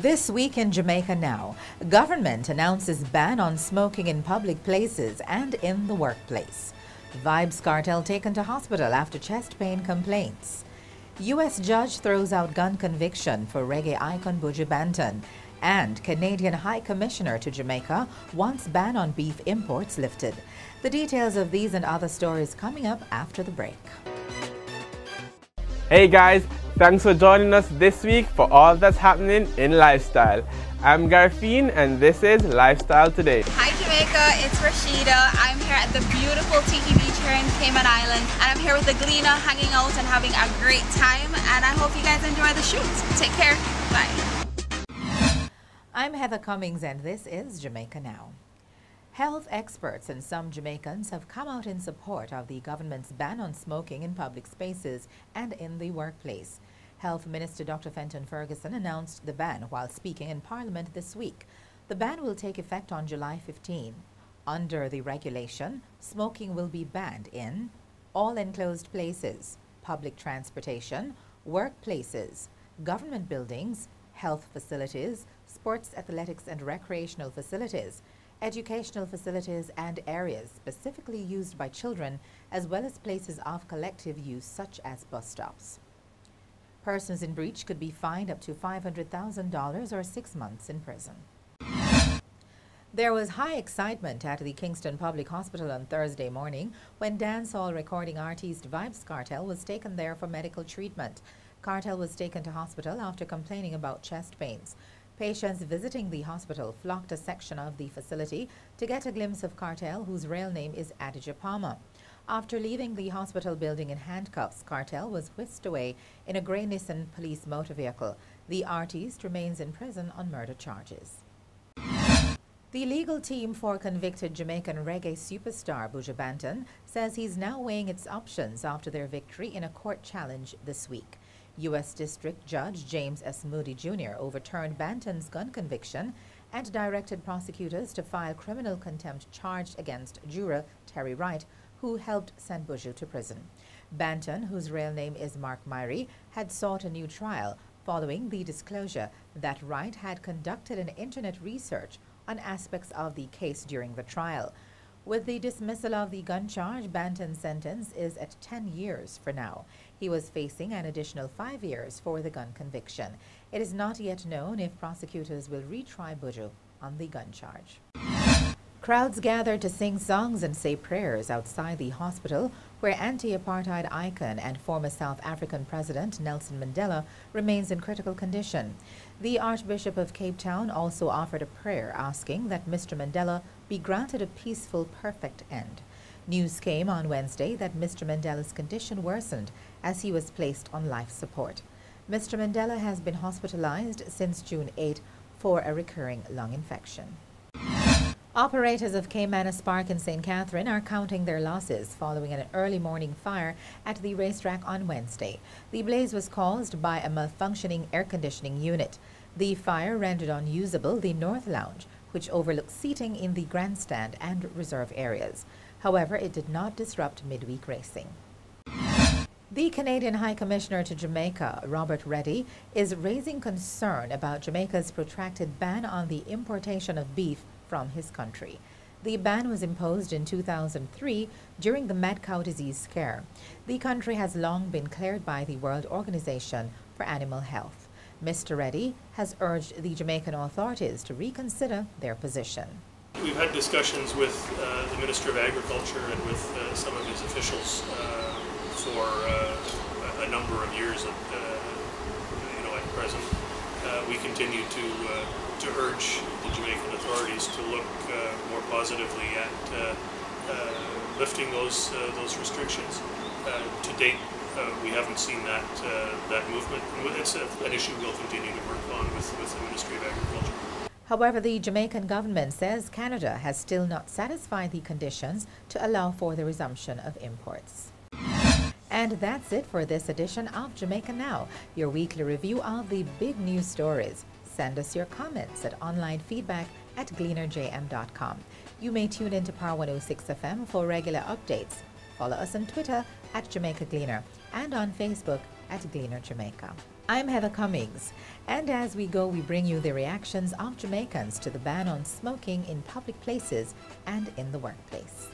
This week in Jamaica Now, government announces ban on smoking in public places and in the workplace. Vybz Kartel taken to hospital after chest pain complaints. U.S. judge throws out gun conviction for reggae icon Buju Banton. And Canadian High Commissioner to Jamaica wants ban on beef imports lifted. The details of these and other stories coming up after the break. Hey guys, thanks for joining us this week for all that's happening in lifestyle. I'm Garfine and this is Lifestyle Today. Hi Jamaica, it's Rashida. I'm here at the beautiful Tiki Beach here in Cayman Islands, and I'm here with the Gleaner hanging out and having a great time, and I hope you guys enjoy the shoot. Take care. Bye. I'm Heather Cummings and this is Jamaica Now. Health experts and some Jamaicans have come out in support of the government's ban on smoking in public spaces and in the workplace. Health Minister Dr. Fenton Ferguson announced the ban while speaking in Parliament this week. The ban will take effect on July 15. Under the regulation, smoking will be banned in all enclosed places, public transportation, workplaces, government buildings, health facilities, sports, athletics and recreational facilities, educational facilities and areas specifically used by children, as well as places of collective use such as bus stops. Persons in breach could be fined up to $500,000 or 6 months in prison. There was high excitement at the Kingston Public Hospital on Thursday morning when dancehall recording artiste Vybz Kartel was taken there for medical treatment. Kartel was taken to hospital after complaining about chest pains. Patients visiting the hospital flocked a section of the facility to get a glimpse of Kartel, whose real name is Adidja Palmer. After leaving the hospital building in handcuffs, Kartel was whisked away in a grey Nissan police motor vehicle. The artiste remains in prison on murder charges. The legal team for convicted Jamaican reggae superstar Buju Banton says he's now weighing its options after their victory in a court challenge this week. U.S. District Judge James S. Moody Jr. overturned Banton's gun conviction and directed prosecutors to file criminal contempt charge against juror Terry Wright, who helped send Buju to prison. Banton, whose real name is Mark Myrie, had sought a new trial following the disclosure that Wright had conducted an internet research on aspects of the case during the trial. With the dismissal of the gun charge, Banton's sentence is at 10 years for now. He was facing an additional 5 years for the gun conviction. It is not yet known if prosecutors will retry Buju on the gun charge. Crowds gathered to sing songs and say prayers outside the hospital where anti-apartheid icon and former South African President Nelson Mandela remains in critical condition. The Archbishop of Cape Town also offered a prayer asking that Mr. Mandela be granted a peaceful, perfect end. News came on Wednesday that Mr. Mandela's condition worsened as he was placed on life support. Mr. Mandela has been hospitalized since June 8 for a recurring lung infection. Operators of Caymanas Park in St. Catherine are counting their losses following an early morning fire at the racetrack on Wednesday. The blaze was caused by a malfunctioning air conditioning unit. The fire rendered unusable the North Lounge, which overlooks seating in the grandstand and reserve areas. However, it did not disrupt midweek racing. The Canadian High Commissioner to Jamaica, Robert Reddy, is raising concern about Jamaica's protracted ban on the importation of beef from his country. The ban was imposed in 2003 during the mad cow disease scare. The country has long been cleared by the World Organization for Animal Health. Mr. Reddy has urged the Jamaican authorities to reconsider their position. We've had discussions with the Minister of Agriculture and with some of his officials for a number of years. At present, we continue to urge the Jamaican authorities to look more positively at lifting those restrictions. To date, we haven't seen that movement. It's an issue we'll continue to work on with the Ministry of Agriculture. However, the Jamaican government says Canada has still not satisfied the conditions to allow for the resumption of imports. And that's it for this edition of Jamaica Now, your weekly review of the big news stories. Send us your comments at onlinefeedback@gleanerjm.com. You may tune into Power 106 FM for regular updates. Follow us on Twitter @Jamaica Gleaner and on Facebook @Gleaner Jamaica. I'm Heather Cummings, and as we go, we bring you the reactions of Jamaicans to the ban on smoking in public places and in the workplace.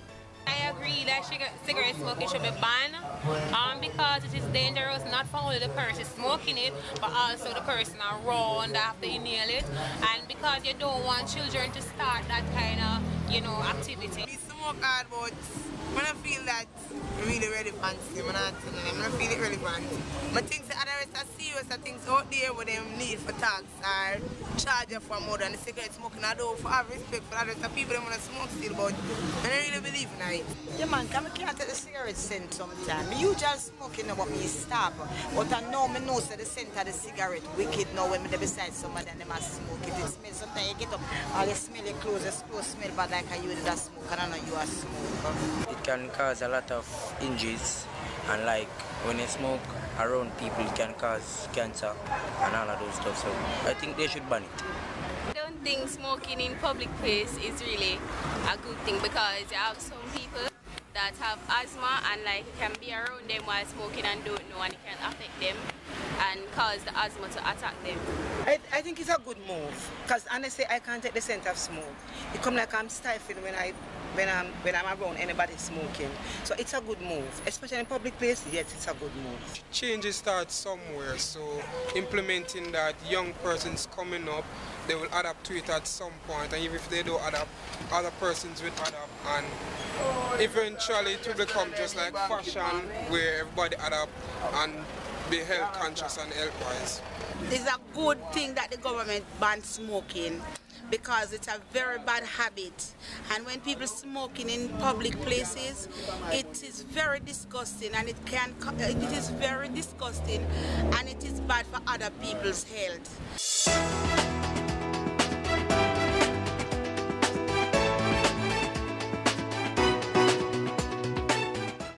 I agree that cigarette smoking should be banned because it is dangerous not for only the person smoking it but also the person around after you inhale it, and because you don't want children to start that kind of, activity. We smoke hard, but when I feel that really relevant, I feel it relevant. But things that others are serious, things out there where they need for tax or charge you for more than the cigarette smoking. I don't have respect for others, people that want to smoke still, but I don't really believe in it. Yeah man, I can't take the cigarette scent sometimes. Me usually smoking about me stop. But I know that the scent of the cigarette wicked now when they're beside somebody and they must smoke it. It smells sometimes you get up, all they smell your clothes, your clothes smell bad like you did a smoke and I know you are smoker. It can cause a lot of injuries, and like when you smoke around people it can cause cancer and all of those stuff, so I think they should ban it. I don't think smoking in public place is really a good thing because you have some people that have asthma and like you can be around them while smoking and don't know, and it can affect them and cause the asthma to attack them. I think it's a good move because honestly I can't take the scent of smoke. It comes like I'm stifled when I'm around anybody smoking. So it's a good move, especially in public places. Yes, it's a good move. Changes start somewhere, so implementing that young persons coming up, they will adapt to it at some point, and even if they don't adapt, other persons will adapt, and eventually it will become just like fashion where everybody adapt and be health conscious and health wise. It's a good thing that the government bans smoking because it's a very bad habit, and when people smoking in public places, it is very disgusting, and it is very disgusting and it is bad for other people's health.